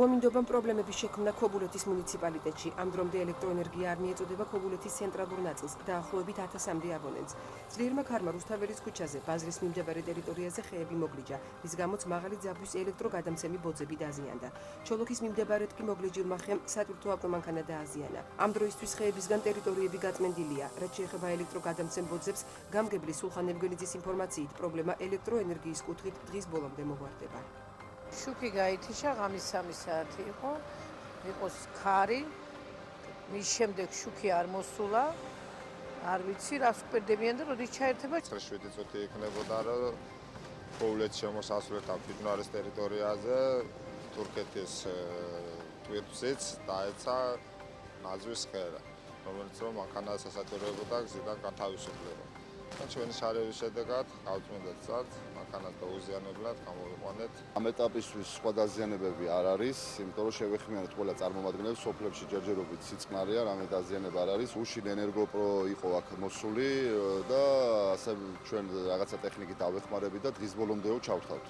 უამინდობამ პრობლემების შექმნა ქობულეთის მუნიციპალიტეტში. ამ დრომდე ელექტროენერგია არ მიეწოდება ქობულეთის ცენტრალურ ნაწილს, დაახლოებით 1000-მდე აბონენტს. ძლიერმა ქარმა რუსთაველის ქუჩაზე, ბაზრის მიმდებარე ტერიტორიაზე ხეები მოგლიჯა, რის გამოც მაღალი ძაბვის ელექტროგადამცემი ბოძები დაზიანდა. ჩოლოქის მიმდებარედ კი მოგლიჯილმა ხემ სატვირთო ავტომანქანა დააზიანა. ამ დროისთვის ხეებისგან ტერიტორიები გაწმენდილია. რაც შეეხება ელექტროგადამცემ ბოძებს, გამგებლის სულხან ევგენიძის ინფორმაციით, პრობლემა ელექტროენერგიის კუთხით დღის ბოლომდე მოგვარდება. შუქი გაითიშა, ღამის 3 საათი იყოს ქარი, მის შემდეგ შუქი არ მოსულა, არ ვიცი რას ვკვირდებიან და როდის ჩაერთება. 7 წუთი იქნებოდა, რომ ქობულეთს შემოსასვლელად ფიჭვნარის ტერიტორიაზე თურქეთის ტვირთზეც დაეცა ნაძვის ხერა, რომელიც რომ მანქანა სასაჭიროებოდა გზიდან განთავისუფლება. ჩვენი შარების შედეგად გავწმენდეთ წართ, მანქანას დაუზიანებლად გამოვიყვანეთ. ამ ეტაპისთვის სხვა დაზიანებები არ არის, იმიტომ რომ შევეხმიანეთ ყველა წარმომადგენლებს, სოფლებში ჯერჯერობით სიწყნარია, რამე დაზიანება არ არის. უშინ ენერგოპრო იყო აქ მოსული და ასე ჩვენ რაღაცა ტექნიკით ავეხმარებით და დღის ბოლომდეო ჩავთავთ.